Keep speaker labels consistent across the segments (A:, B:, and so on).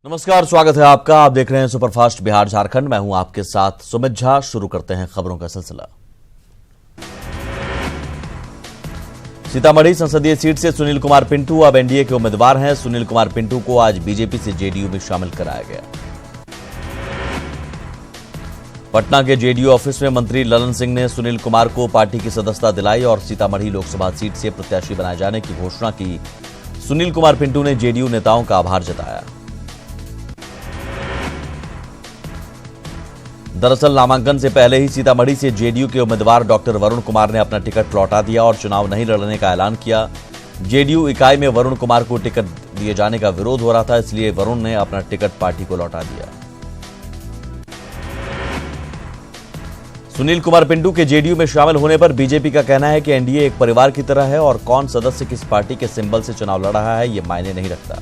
A: नमस्कार, स्वागत है आपका। आप देख रहे हैं सुपरफास्ट बिहार झारखंड। मैं हूं आपके साथ सुमित झा। शुरू करते हैं खबरों का सिलसिला। सीतामढ़ी संसदीय सीट से सुनील कुमार पिंटू अब एनडीए के उम्मीदवार हैं। सुनील कुमार पिंटू को आज बीजेपी से जेडीयू में शामिल कराया गया। पटना के जेडीयू ऑफिस में मंत्री ललन सिंह ने सुनील कुमार को पार्टी की सदस्यता दिलाई और सीतामढ़ी लोकसभा सीट से प्रत्याशी बनाए जाने की घोषणा की। सुनील कुमार पिंटू ने जेडीयू नेताओं का आभार जताया। दरअसल नामांकन से पहले ही सीतामढ़ी से जेडीयू के उम्मीदवार डॉक्टर वरुण कुमार ने अपना टिकट लौटा दिया और चुनाव नहीं लड़ने का ऐलान किया। जेडीयू इकाई में वरुण कुमार को टिकट दिए जाने का विरोध हो रहा था, इसलिए वरुण ने अपना टिकट पार्टी को लौटा दिया। सुनील कुमार पिंटू के जेडीयू में शामिल होने पर बीजेपी का कहना है कि एनडीए एक परिवार की तरह है और कौन सदस्य किस पार्टी के सिंबल से चुनाव लड़ रहा है, यह मायने नहीं रखता।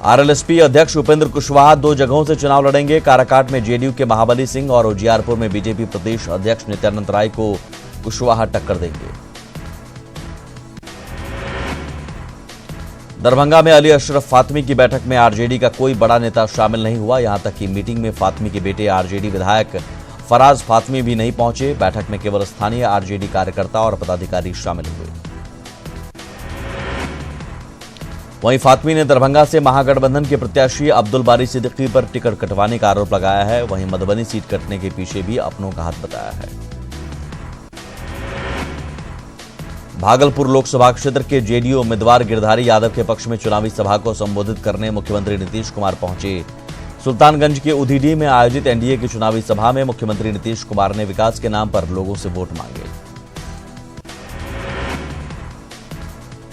A: आरएलएसपी अध्यक्ष उपेंद्र कुशवाहा 2 जगहों से चुनाव लड़ेंगे। काराकाट में जेडीयू के महाबली सिंह और उजियारपुर में बीजेपी प्रदेश अध्यक्ष नित्यानंद राय को कुशवाहा टक्कर देंगे। दरभंगा में अली अशरफ फातमी की बैठक में आरजेडी का कोई बड़ा नेता शामिल नहीं हुआ। यहां तक कि मीटिंग में फातमी के बेटे आरजेडी विधायक फराज फातमी भी नहीं पहुंचे। बैठक में केवल स्थानीय आरजेडी कार्यकर्ता और पदाधिकारी शामिल हुए। वहीं फातमी ने दरभंगा से महागठबंधन के प्रत्याशी अब्दुल बारी सिद्दीकी पर टिकट कटवाने का आरोप लगाया है। वहीं मधुबनी सीट कटने के पीछे भी अपनों का हाथ बताया है। भागलपुर लोकसभा क्षेत्र के जेडीयू उम्मीदवार गिरधारी यादव के पक्ष में चुनावी सभा को संबोधित करने मुख्यमंत्री नीतीश कुमार पहुंचे। सुल्तानगंज के उधीडी में आयोजित एनडीए की चुनावी सभा में मुख्यमंत्री नीतीश कुमार ने विकास के नाम पर लोगों से वोट मांगे।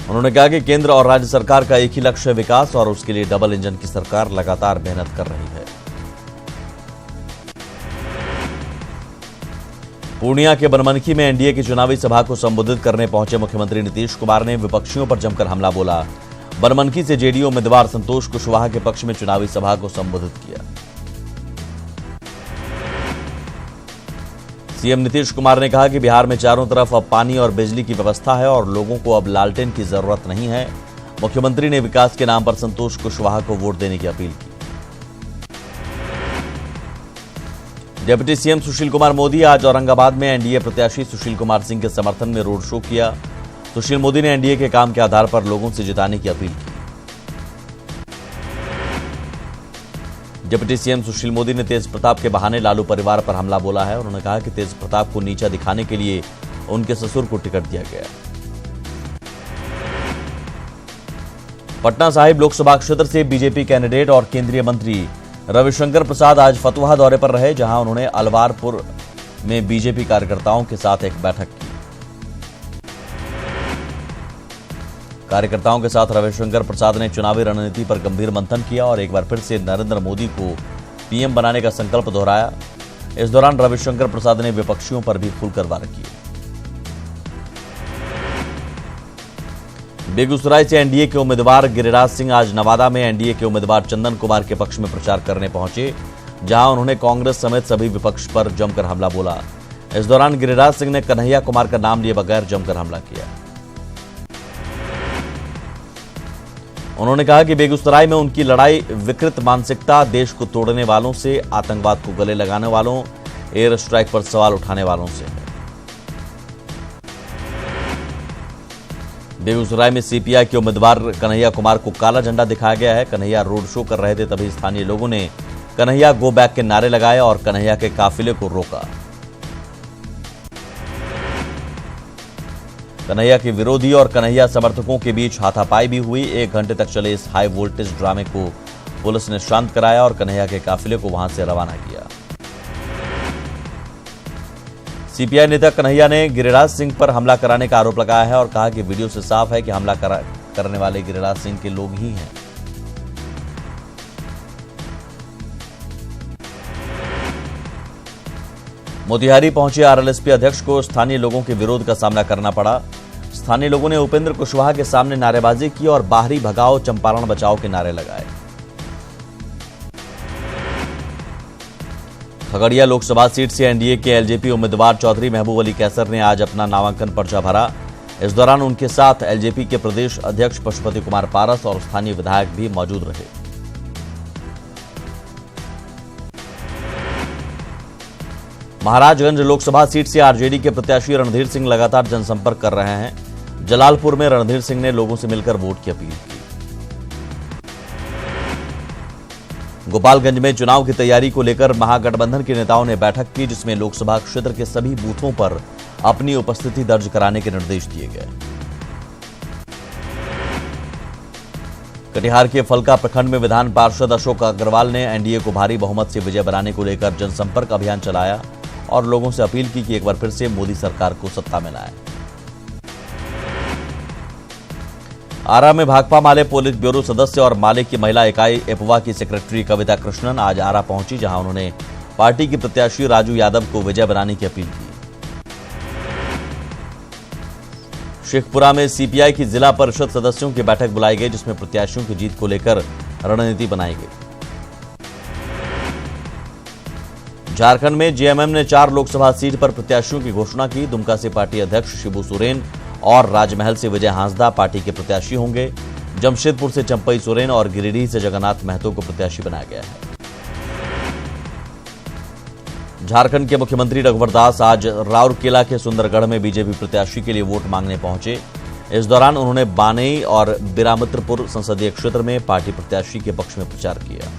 A: उन्होंने कहा कि केंद्र और राज्य सरकार का एक ही लक्ष्य है, विकास, और उसके लिए डबल इंजन की सरकार लगातार मेहनत कर रही है। पूर्णिया के बनमनखी में एनडीए की चुनावी सभा को संबोधित करने पहुंचे मुख्यमंत्री नीतीश कुमार ने विपक्षियों पर जमकर हमला बोला। बनमनखी से जेडीयू उम्मीदवार संतोष कुशवाहा के पक्ष में चुनावी सभा को संबोधित किया। सीएम नीतीश कुमार ने कहा कि बिहार में चारों तरफ अब पानी और बिजली की व्यवस्था है और लोगों को अब लालटेन की जरूरत नहीं है। मुख्यमंत्री ने विकास के नाम पर संतोष कुशवाहा को वोट देने की अपील की। डिप्टी सीएम सुशील कुमार मोदी आज औरंगाबाद में एनडीए प्रत्याशी सुशील कुमार सिंह के समर्थन में रोड शो किया। सुशील मोदी ने एनडीए के काम के आधार पर लोगों से जिताने की अपील की। डिप्टी सीएम सुशील मोदी ने तेज प्रताप के बहाने लालू परिवार पर हमला बोला है। उन्होंने कहा कि तेज प्रताप को नीचा दिखाने के लिए उनके ससुर को टिकट दिया गया। पटना साहिब लोकसभा क्षेत्र से बीजेपी कैंडिडेट और केंद्रीय मंत्री रविशंकर प्रसाद आज फतुहा दौरे पर रहे, जहां उन्होंने अलवारपुर में बीजेपी कार्यकर्ताओं के साथ एक बैठक की। कार्यकर्ताओं के साथ रविशंकर प्रसाद ने चुनावी रणनीति पर गंभीर मंथन किया और एक बार फिर से नरेंद्र मोदी को पीएम बनाने का संकल्प दोहराया। इस दौरान रविशंकर प्रसाद ने विपक्षियों पर भी खुलकर वार किए। बेगूसराय से एनडीए के उम्मीदवार गिरिराज सिंह आज नवादा में एनडीए के उम्मीदवार चंदन कुमार के पक्ष में प्रचार करने पहुंचे, जहां उन्होंने कांग्रेस समेत सभी विपक्ष पर जमकर हमला बोला। इस दौरान गिरिराज सिंह ने कन्हैया कुमार का नाम लिए बगैर जमकर हमला किया। उन्होंने कहा कि बेगूसराय में उनकी लड़ाई विकृत मानसिकता, देश को तोड़ने वालों से, आतंकवाद को गले लगाने वालों, एयर स्ट्राइक पर सवाल उठाने वालों से है। बेगूसराय में सीपीआई के उम्मीदवार कन्हैया कुमार को काला झंडा दिखाया गया है। कन्हैया रोड शो कर रहे थे, तभी स्थानीय लोगों ने कन्हैया गो बैक के नारे लगाए और कन्हैया के काफिले को रोका। कन्हैया के विरोधी और कन्हैया समर्थकों के बीच हाथापाई भी हुई। 1 घंटे तक चले इस हाई वोल्टेज ड्रामे को पुलिस ने शांत कराया और कन्हैया के काफिले को वहां से रवाना किया। सीपीआई नेता कन्हैया ने गिरिराज सिंह पर हमला कराने का आरोप लगाया है और कहा कि वीडियो से साफ है कि हमला करने वाले गिरिराज सिंह के लोग ही हैं। मोतिहारी पहुंचे आरएलएसपी अध्यक्ष को स्थानीय लोगों के विरोध का सामना करना पड़ा। स्थानीय लोगों ने उपेंद्र कुशवाहा के सामने नारेबाजी की और बाहरी भगाओ, चंपारण बचाओ के नारे लगाए। खगड़िया लोकसभा सीट से एनडीए के एलजेपी उम्मीदवार चौधरी महबूब अली कैसर ने आज अपना नामांकन पर्चा भरा। इस दौरान उनके साथ एलजेपी के प्रदेश अध्यक्ष पशुपति कुमार पारस और स्थानीय विधायक भी मौजूद रहे। महाराजगंज लोकसभा सीट से आरजेडी के प्रत्याशी रणधीर सिंह लगातार जनसंपर्क कर रहे हैं। जलालपुर में रणधीर सिंह ने लोगों से मिलकर वोट की अपील की। गोपालगंज में चुनाव की तैयारी को लेकर महागठबंधन के नेताओं ने बैठक की, जिसमें लोकसभा क्षेत्र के सभी बूथों पर अपनी उपस्थिति दर्ज कराने के निर्देश दिए गए। कटिहार के फलका प्रखंड में विधान पार्षद अशोक अग्रवाल ने एनडीए को भारी बहुमत से विजय बनाने को लेकर जनसंपर्क अभियान चलाया और लोगों से अपील की कि एक बार फिर से मोदी सरकार को सत्ता में लाएं। आरा में भाकपा माले पोलित ब्यूरो सदस्य और माले की महिला इकाई एपवा की सेक्रेटरी कविता कृष्णन आज आरा पहुंची, जहां उन्होंने पार्टी के प्रत्याशी राजू यादव को विजय बनाने की अपील की। शेखपुरा में सीपीआई की जिला परिषद सदस्यों की बैठक बुलाई गई, जिसमें प्रत्याशियों की जीत को लेकर रणनीति बनाई गई। झारखंड में जेएमएम ने 4 लोकसभा सीट पर प्रत्याशियों की घोषणा की। दुमका से पार्टी अध्यक्ष शिबू सोरेन और राजमहल से विजय हांसदा पार्टी के प्रत्याशी होंगे। जमशेदपुर से चंपई सोरेन और गिरिडीह से जगन्नाथ महतो को प्रत्याशी बनाया गया है। झारखंड के मुख्यमंत्री रघुवर दास आज राउरकेला के सुंदरगढ़ में बीजेपी प्रत्याशी के लिए वोट मांगने पहुंचे। इस दौरान उन्होंने बानई और बिरामित्रपुर संसदीय क्षेत्र में पार्टी प्रत्याशी के पक्ष में प्रचार किया।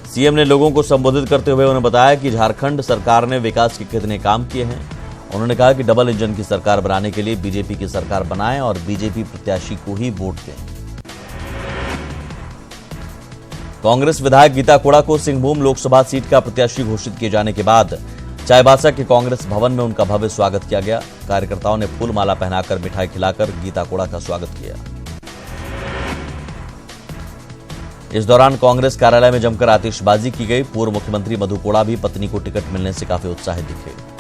A: सीएम ने लोगों को संबोधित करते हुए उन्होंने बताया कि झारखंड सरकार ने विकास के कितने काम किए हैं। उन्होंने कहा कि डबल इंजन की सरकार बनाने के लिए बीजेपी की सरकार बनाएं और बीजेपी प्रत्याशी को ही वोट दें। कांग्रेस विधायक गीता कोड़ा को सिंहभूम लोकसभा सीट का प्रत्याशी घोषित किए जाने के बाद चाईबासा के कांग्रेस भवन में उनका भव्य स्वागत किया गया। कार्यकर्ताओं ने फूल माला पहनाकर मिठाई खिलाकर गीता कोड़ा का स्वागत किया। इस दौरान कांग्रेस कार्यालय में जमकर आतिशबाजी की गई। पूर्व मुख्यमंत्री मधु कोड़ा भी पत्नी को टिकट मिलने से काफी उत्साहित दिखे।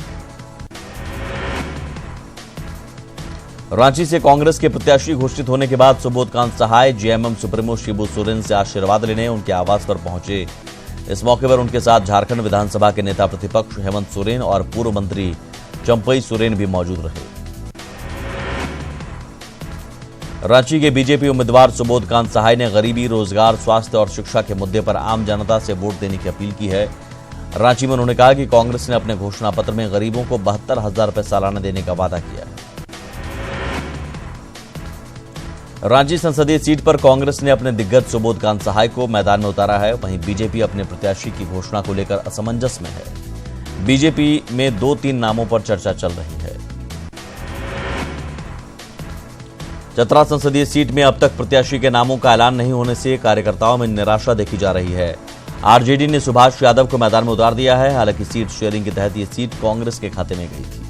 A: रांची से कांग्रेस के प्रत्याशी घोषित होने के बाद सुबोधकांत सहाय जेएमएम सुप्रीमो शिबू सोरेन से आशीर्वाद लेने उनके आवास पर पहुंचे। इस मौके पर उनके साथ झारखंड विधानसभा के नेता प्रतिपक्ष हेमंत सोरेन और पूर्व मंत्री चंपई सोरेन भी मौजूद रहे। रांची के बीजेपी उम्मीदवार सुबोधकांत सहाय ने गरीबी, रोजगार, स्वास्थ्य और शिक्षा के मुद्दे पर आम जनता से वोट देने की अपील की है। रांची में उन्होंने कहा कि कांग्रेस ने अपने घोषणा पत्र में गरीबों को 72,000 रुपए सालाना देने का वादा किया है। रांची संसदीय सीट पर कांग्रेस ने अपने दिग्गज सुबोधकांत सहाय को मैदान में उतारा है। वहीं बीजेपी अपने प्रत्याशी की घोषणा को लेकर असमंजस में है। बीजेपी में 2-3 नामों पर चर्चा चल रही है। चतरा संसदीय सीट में अब तक प्रत्याशी के नामों का ऐलान नहीं होने से कार्यकर्ताओं में निराशा देखी जा रही है। आरजेडी ने सुभाष यादव को मैदान में उतार दिया है। हालांकि सीट शेयरिंग के तहत ये सीट कांग्रेस के खाते में गई थी।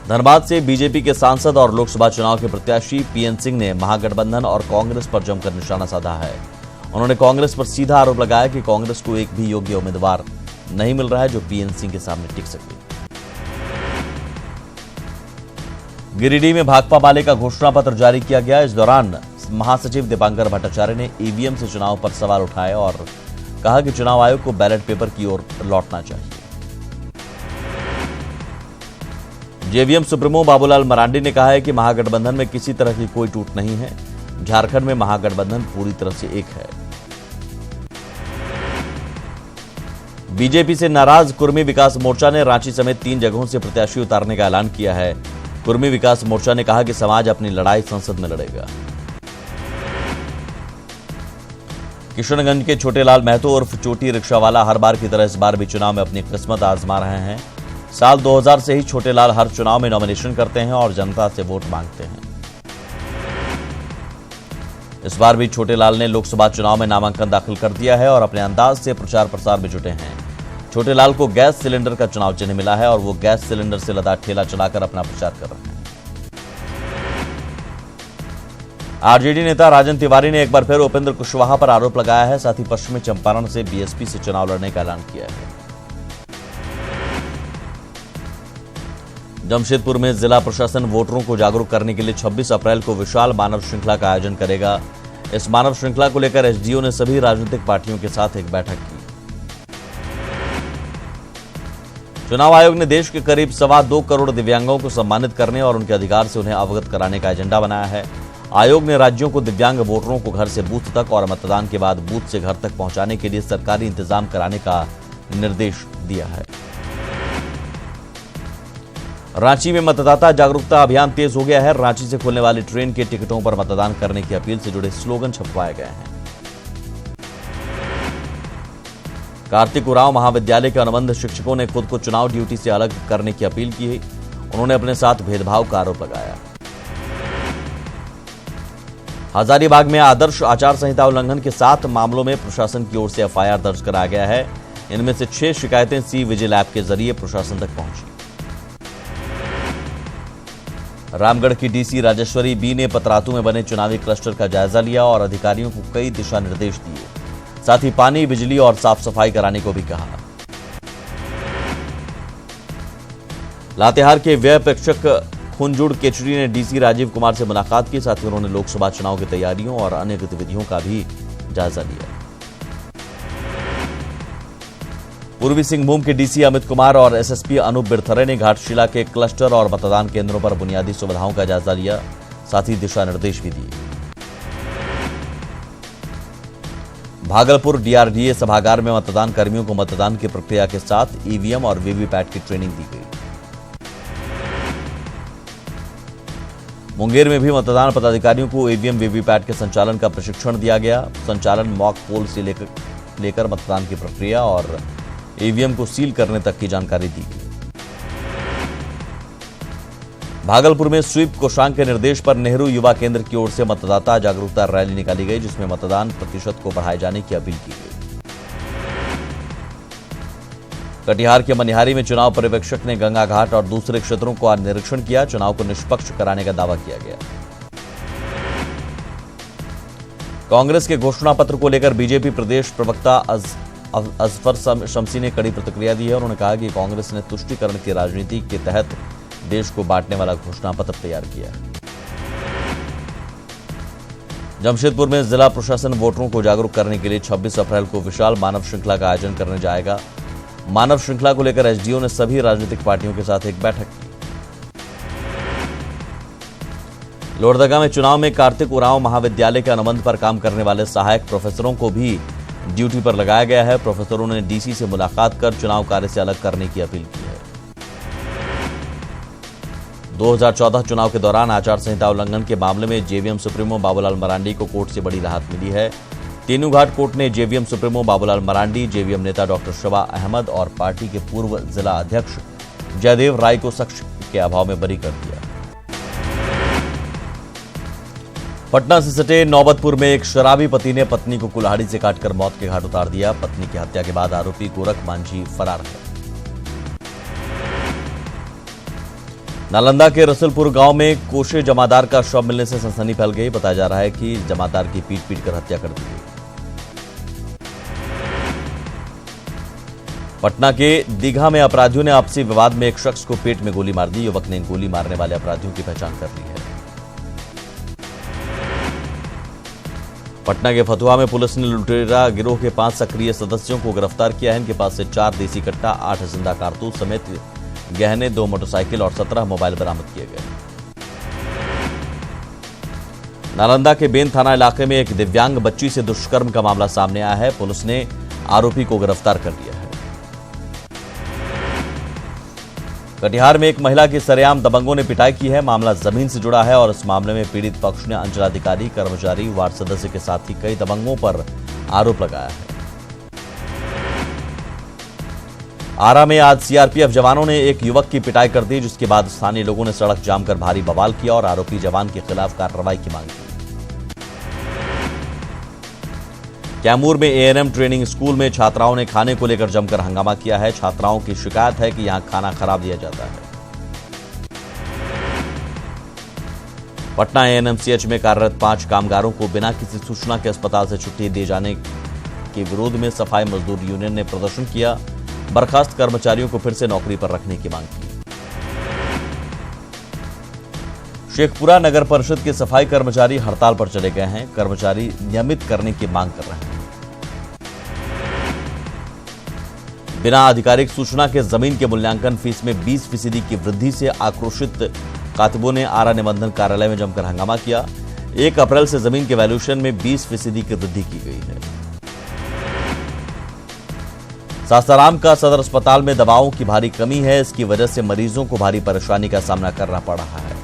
A: धनबाद से बीजेपी के सांसद और लोकसभा चुनाव के प्रत्याशी पीएन सिंह ने महागठबंधन और कांग्रेस पर जमकर निशाना साधा है। उन्होंने कांग्रेस पर सीधा आरोप लगाया कि कांग्रेस को एक भी योग्य उम्मीदवार नहीं मिल रहा है जो पीएन सिंह के सामने टिक सके। गिरिडीह में भाकपा माले का घोषणा पत्र जारी किया गया। इस दौरान महासचिव दीपांकर भट्टाचार्य ने ईवीएम से चुनाव पर सवाल उठाए और कहा कि चुनाव आयोग को बैलेट पेपर की ओर लौटना चाहिए। जेवीएम सुप्रीमो बाबूलाल मरांडी ने कहा है कि महागठबंधन में किसी तरह की कोई टूट नहीं है। झारखंड में महागठबंधन पूरी तरह से एक है। बीजेपी से नाराज कुर्मी विकास मोर्चा ने रांची समेत 3 जगहों से प्रत्याशी उतारने का ऐलान किया है। कुर्मी विकास मोर्चा ने कहा कि समाज अपनी लड़ाई संसद में लड़ेगा। किशनगंज के छोटे लाल महतो उर्फ चोटी रिक्शावाला हर बार की तरह इस बार भी चुनाव में अपनी किस्मत आजमा रहे हैं। साल 2000 से ही छोटे लाल हर चुनाव में नॉमिनेशन करते हैं और जनता से वोट मांगते हैं। इस बार भी छोटे लाल ने लोकसभा चुनाव में नामांकन दाखिल कर दिया है और अपने अंदाज से प्रचार प्रसार में जुटे हैं। छोटे लाल को गैस सिलेंडर का चुनाव चिन्ह मिला है और वो गैस सिलेंडर से लदा ठेला चलाकर अपना प्रचार कर रहे हैं। आरजेडी नेता राजन तिवारी ने एक बार फिर उपेंद्र कुशवाहा पर आरोप लगाया है। साथ ही पश्चिमी चंपारण से बीएसपी से चुनाव लड़ने का ऐलान किया है। जमशेदपुर में जिला प्रशासन वोटरों को जागरूक करने के लिए 26 अप्रैल को विशाल मानव श्रृंखला का आयोजन करेगा। इस मानव श्रृंखला को लेकर एसडीओ ने सभी राजनीतिक पार्टियों के साथ एक बैठक की। चुनाव आयोग ने देश के करीब 2.25 करोड़ दिव्यांगों को सम्मानित करने और उनके अधिकार से उन्हें अवगत कराने का एजेंडा बनाया है। आयोग ने राज्यों को दिव्यांग वोटरों को घर से बूथ तक और मतदान के बाद बूथ से घर तक पहुंचाने के लिए सरकारी इंतजाम कराने का निर्देश दिया है। रांची में मतदाता जागरूकता अभियान तेज हो गया है। रांची से खुलने वाली ट्रेन के टिकटों पर मतदान करने की अपील से जुड़े स्लोगन छपवाए गए हैं। कार्तिक उरांव महाविद्यालय के अनुबंध शिक्षकों ने खुद को चुनाव ड्यूटी से अलग करने की अपील की। उन्होंने अपने साथ भेदभाव का आरोप लगाया। हजारीबाग में आदर्श आचार संहिता उल्लंघन के 7 मामलों में प्रशासन की ओर से एफआईआर दर्ज कराया गया है। इनमें से 6 शिकायतें सी विजिल ऐप के जरिए प्रशासन तक पहुंची। रामगढ़ की डीसी राजेश्वरी बी ने पतरातू में बने चुनावी क्लस्टर का जायजा लिया और अधिकारियों को कई दिशा निर्देश दिए। साथ ही पानी, बिजली और साफ सफाई कराने को भी कहा। लातेहार के व्यय प्रेक्षक खुंजुड़ केचरी ने डीसी राजीव कुमार से मुलाकात की। साथ ही उन्होंने लोकसभा चुनाव की तैयारियों और अन्य गतिविधियों का भी जायजा लिया। पूर्वी सिंहभूम के डीसी अमित कुमार और एसएसपी अनूप बिरथरे ने घाटशिला के क्लस्टर और मतदान केंद्रों पर बुनियादी सुविधाओं का जायजा लिया। साथ ही दिशा निर्देश भी दिए। भागलपुर डीआरडीए सभागार में मतदान कर्मियों को मतदान की प्रक्रिया के साथ ईवीएम और वीवीपैट की ट्रेनिंग दी गई। मुंगेर में भी मतदान पदाधिकारियों को ईवीएम वीवीपैट के संचालन का प्रशिक्षण दिया गया। संचालन मॉक पोल से लेकर मतदान की प्रक्रिया और ईवीएम को सील करने तक की जानकारी दी गई। भागलपुर में स्वीप कोषांग के निर्देश पर नेहरू युवा केंद्र की ओर से मतदाता जागरूकता रैली निकाली गई, जिसमें मतदान प्रतिशत को बढ़ाए जाने की अपील की गई। कटिहार के मनिहारी में चुनाव पर्यवेक्षक ने गंगा घाट और दूसरे क्षेत्रों का निरीक्षण किया। चुनाव को निष्पक्ष कराने का दावा किया गया। कांग्रेस के घोषणा पत्र को लेकर बीजेपी प्रदेश प्रवक्ता अजफर शमसी ने कड़ी प्रतिक्रिया दी है। उन्होंने कहा कि कांग्रेस ने तुष्टीकरण की राजनीति के तहत देश को बांटने वाला घोषणा पत्र तैयार किया है। जमशेदपुर में जिला प्रशासन वोटरों को जागरूक करने के लिए 26 अप्रैल को विशाल मानव श्रृंखला का आयोजन करने जाएगा। मानव श्रृंखला को लेकर एसडीओ ने सभी राजनीतिक पार्टियों के साथ एक बैठक की। लोहरदगा में चुनाव में कार्तिक उरांव महाविद्यालय के अनुबंध पर काम करने वाले सहायक प्रोफेसरों को भी ड्यूटी पर लगाया गया है। प्रोफेसरों ने डीसी से मुलाकात कर चुनाव कार्य से अलग करने की अपील की है। 2014 चुनाव के दौरान आचार संहिता उल्लंघन के मामले में जेवीएम सुप्रीमो बाबूलाल मरांडी को कोर्ट से बड़ी राहत मिली है। तेनूघाट कोर्ट ने JVM supremo Babulal Marandi, JVM नेता डॉक्टर शबा अहमद और पार्टी के पूर्व जिला अध्यक्ष जयदेव राय को साक्ष्य के अभाव में बरी कर दिया। पटना से सटे नौबतपुर में एक शराबी पति ने पत्नी को कुल्हाड़ी से काटकर मौत के घाट उतार दिया। पत्नी की हत्या के बाद आरोपी गोरख मांझी फरार है। नालंदा के रसुलपुर गांव में कोशे जमादार का शव मिलने से सनसनी फैल गई। बताया जा रहा है कि जमादार की पीट कर हत्या कर दी गई। पटना के दीघा में अपराधियों ने आपसी विवाद में एक शख्स को पेट में गोली मार दी। युवक ने गोली मारने वाले अपराधियों की पहचान कर ली है। पटना के फतुहा में पुलिस ने लुटेरा गिरोह के 5 सक्रिय सदस्यों को गिरफ्तार किया है। इनके पास से 4 देसी कट्टा, 8 जिंदा कारतूस समेत गहने, 2 मोटरसाइकिल और 17 मोबाइल बरामद किए गए। नालंदा के बेन थाना इलाके में एक दिव्यांग बच्ची से दुष्कर्म का मामला सामने आया है। पुलिस ने आरोपी को गिरफ्तार कर लिया है। कटिहार में एक महिला की सरेआम दबंगों ने पिटाई की है। मामला जमीन से जुड़ा है और इस मामले में पीड़ित पक्ष ने अंचलाधिकारी, कर्मचारी, वार्ड सदस्य के साथ ही कई दबंगों पर आरोप लगाया है। आरा में आज सीआरपीएफ जवानों ने एक युवक की पिटाई कर दी, जिसके बाद स्थानीय लोगों ने सड़क जाम कर भारी बवाल किया और आरोपी जवान के खिलाफ कार्रवाई की मांग की। कैमूर में एएनएम ट्रेनिंग स्कूल में छात्राओं ने खाने को लेकर जमकर हंगामा किया है। छात्राओं की शिकायत है कि यहां खाना खराब दिया जाता है। पटना एएनएमसीएच में कार्यरत 5 कामगारों को बिना किसी सूचना के अस्पताल से छुट्टी दिए जाने के विरोध में सफाई मजदूर यूनियन ने प्रदर्शन किया। बर्खास्त कर्मचारियों को फिर से नौकरी पर रखने की मांग की। शेखपुरा नगर परिषद के सफाई कर्मचारी हड़ताल पर चले गए हैं। कर्मचारी नियमित करने की मांग कर रहे हैं। बिना आधिकारिक सूचना के जमीन के मूल्यांकन फीस में 20% की वृद्धि से आक्रोशित कातिबों ने आरा निबंधन कार्यालय में जमकर हंगामा किया। 1 अप्रैल से जमीन के वैल्यूएशन में 20% की वृद्धि की गई है। सासाराम का सदर अस्पताल में दवाओं की भारी कमी है, इसकी वजह से मरीजों को भारी परेशानी का सामना करना पड़ रहा है।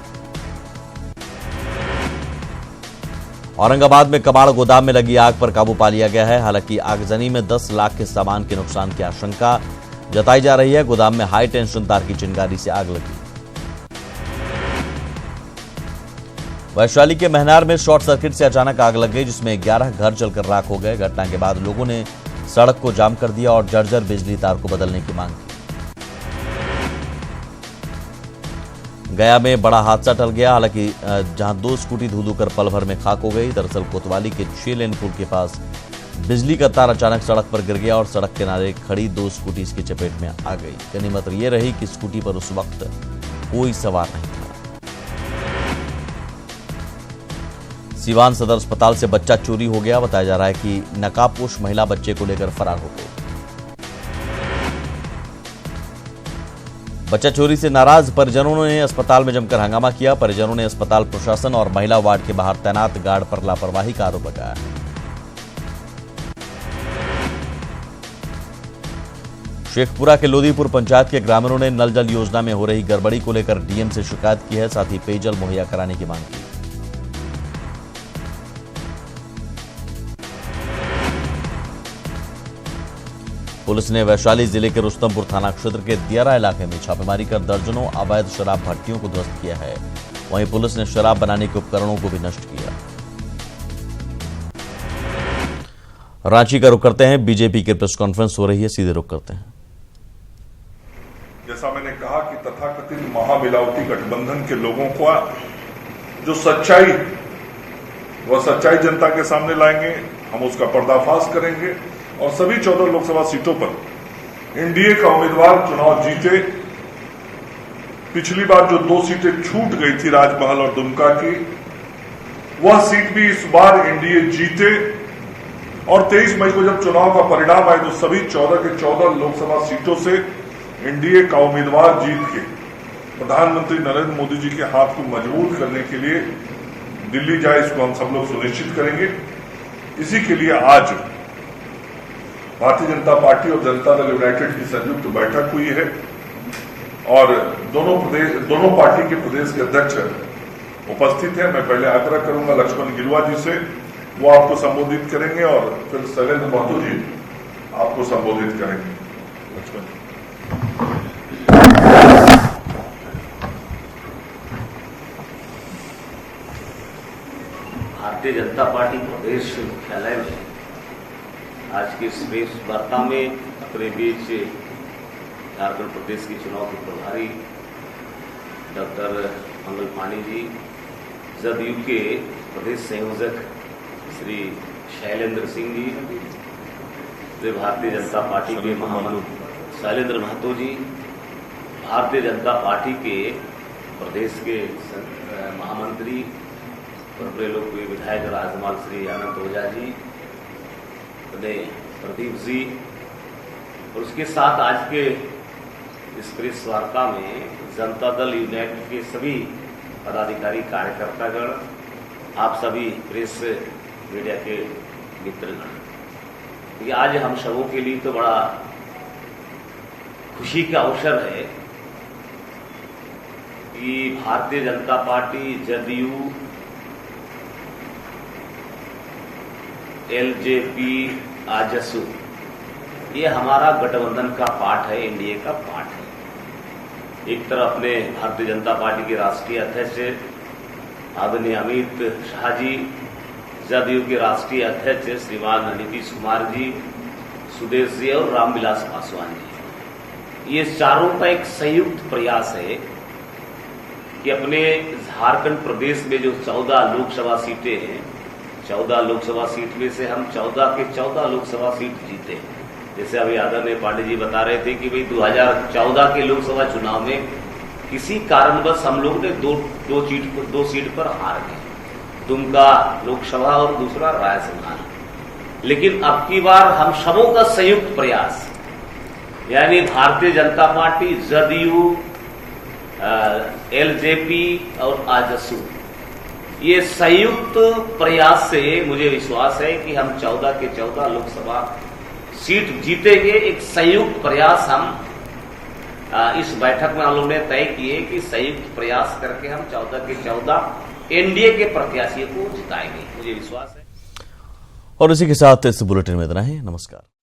A: औरंगाबाद में कबाड़ गोदाम में लगी आग पर काबू पा लिया गया है। हालांकि आगजनी में 10 लाख के सामान के नुकसान की आशंका जताई जा रही है। गोदाम में हाई टेंशन तार की चिंगारी से आग लगी। वैशाली के महनार में शॉर्ट सर्किट से अचानक आग लग गई, जिसमें 11 घर जलकर राख हो गए। घटना के बाद लोगों ने सड़क को जाम कर दिया और जर्जर बिजली तार को बदलने की मांग की। गया में बड़ा हादसा टल गया। हालांकि जहां 2 स्कूटी धू कर पल भर में खाक हो गई। दरअसल कोतवाली के 6 लेन पुल के पास बिजली का तार अचानक सड़क पर गिर गया और सड़क किनारे खड़ी 2 स्कूटी इसकी चपेट में आ गई। गनीमत यह रही कि स्कूटी पर उस वक्त कोई सवार नहीं था। सीवान सदर अस्पताल से बच्चा चोरी हो गया। बताया जा रहा है कि नकाबपोश महिला बच्चे को लेकर फरार हो गई। बच्चा चोरी से नाराज परिजनों ने अस्पताल में जमकर हंगामा किया। परिजनों ने अस्पताल प्रशासन और महिला वार्ड के बाहर तैनात गार्ड पर लापरवाही का आरोप लगाया। शेखपुरा के लोदीपुर पंचायत के ग्रामीणों ने नल जल योजना में हो रही गड़बड़ी को लेकर डीएम से शिकायत की है। साथ ही पेयजल मुहैया कराने की मांग की। पुलिस ने वैशाली जिले के रुस्तमपुर थाना क्षेत्र के दियारा इलाके में छापेमारी कर दर्जनों अवैध शराब भट्टियों को ध्वस्त किया है। वहीं पुलिस ने शराब बनाने के उपकरणों को भी नष्ट किया। रांची का रुख करते हैं। बीजेपी की प्रेस कॉन्फ्रेंस हो रही है, सीधे रुख करते हैं।
B: जैसा मैंने कहा कि तथाकथित महामिलावटी गठबंधन के लोगों को जो सच्चाई, वह सच्चाई जनता के सामने लाएंगे। हम उसका पर्दाफाश करेंगे और सभी 14 लोकसभा सीटों पर एनडीए का उम्मीदवार चुनाव जीते। पिछली बार जो 2 सीटें छूट गई थी, राजमहल और दुमका की, वह सीट भी इस बार एनडीए जीते। और 23 मई को जब चुनाव का परिणाम आए तो सभी 14 के 14 लोकसभा सीटों से एनडीए का उम्मीदवार जीत के प्रधानमंत्री नरेंद्र मोदी जी के हाथ को मजबूत करने के लिए दिल्ली जाए, इसको हम सब लोग सुनिश्चित करेंगे। इसी के लिए आज भारतीय जनता पार्टी और जनता दल यूनाइटेड की संयुक्त बैठक हुई है और दोनों पार्टी के प्रदेश के अध्यक्ष उपस्थित हैं। मैं पहले आग्रह करूंगा लक्ष्मण गिलुआ जी से, वो आपको संबोधित करेंगे और फिर शैलेंद्र महतो जी आपको संबोधित करेंगे। लक्ष्मण जी।
C: भारतीय जनता पार्टी प्रदेश मुख्यालय में आज की इस प्रेस वार्ता में अपने बीच झारखंड प्रदेश की चुनाव के प्रभारी डॉक्टर मंगल पांडे जी, जदयू के प्रदेश संयोजक श्री शैलेंद्र सिंह जी, वे भारतीय जनता पार्टी के महामंत्री शैलेंद्र महतो जी, भारतीय जनता पार्टी के प्रदेश के महामंत्री और बड़े लोकप्रिय विधायक राजमाल श्री अनंत ओझा जी, प्रदीप जी, और उसके साथ आज के इस प्रेस वार्ता में जनता दल यूनाइटेड के सभी पदाधिकारी, कार्यकर्तागण, आप सभी प्रेस मीडिया के मित्रगण। ये आज हम सबों के लिए तो बड़ा खुशी का अवसर है कि भारतीय जनता पार्टी, जदयू, एलजेपी, आजसू, ये हमारा गठबंधन का पार्ट है, एनडीए का पार्ट है। एक तरफ अपने भारतीय जनता पार्टी के राष्ट्रीय अध्यक्ष आदरणीय अमित शाह जी, जदयू के राष्ट्रीय अध्यक्ष श्रीमान नीतीश कुमार जी, सुदेश जी और रामविलास पासवान जी, ये चारों का एक संयुक्त प्रयास है कि अपने झारखंड प्रदेश में जो 14 लोकसभा सीटें हैं, 14 लोकसभा सीट में से हम 14 के 14 लोकसभा सीट जीते हैं। जैसे अभी आदरणीय पांडे जी बता रहे थे कि भाई 2014 के लोकसभा चुनाव में किसी कारणवश हम लोग ने दो सीट पर हार गए, दुमका लोकसभा और दूसरा रायसमान। लेकिन अब की बार हम सबों का संयुक्त प्रयास यानी भारतीय जनता पार्टी, जदयू, एलजेपी और आजसू, ये संयुक्त प्रयास से मुझे विश्वास है कि हम 14 के 14 लोकसभा सीट जीतेंगे। एक संयुक्त प्रयास हम इस बैठक में हम लोगों ने तय किए कि संयुक्त प्रयास करके हम 14 के 14 एनडीए के प्रत्याशियों को जिताएंगे, मुझे विश्वास है।
A: और इसी के साथ इस बुलेटिन में इतना ही। नमस्कार।